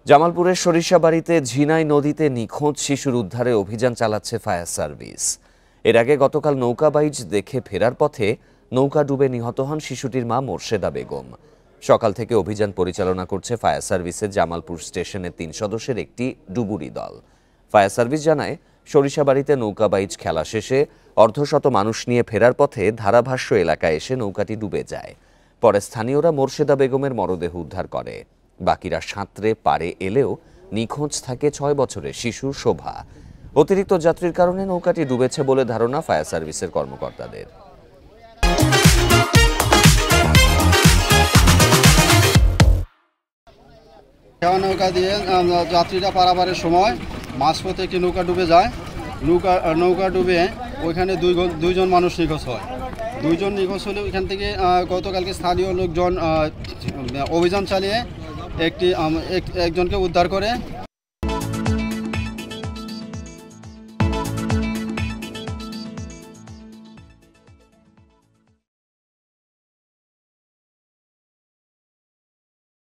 জামালপুরের সরিষাবাড়িতে ঝিনাই নদীতে নিখোঁজ শিশুর উদ্ধারে অভিযান চালাচ্ছে ফায়ার সার্ভিস। এর আগে গতকাল নৌকা বাইচ দেখে ফেরার পথে নৌকা ডুবে নিহত হন শিশুটির মা মোর্শেদা বেগম। সকাল থেকে অভিযান পরিচালনা করছে ফায়ার সার্ভিসের জামালপুর স্টেশনের ৩ সদস্যের একটি ডুবুরি দল। ফায়ার সার্ভিস জানায়, সরিষাবাড়িতে নৌকা বাইচ খেলা শেষে অর্ধশত মানুষ নিয়ে ফেরার পথে ধারাভাষ্য এলাকায় এসে নৌকাটি ডুবে যায়। পরে স্থানীয়রা মোর্শেদা বেগমের মরদেহ উদ্ধার করে। বাকিরা সাঁতরে পারে এলেও নিখোঁজ থাকে ৬ বছরের শিশু শোভা। অতিরিক্ত যাত্রীর কারণে নৌকাটি ডুবেছে বলে ধারণা ফায়ার সার্ভিসের কর্মকর্তাদের। নৌকা দিয়ে যাত্রীরা পারাপারের সময় মাঝপথে একটি নৌকা ডুবে যায়। নৌকা ডুবে ওইখানে দুইজন মানুষ নিখোঁজ হয়। দুইজন নিখোঁজ হলে ওইখান থেকে গতকালকে স্থানীয় লোকজন অভিযান চালিয়ে একজনকে উদ্ধার করে।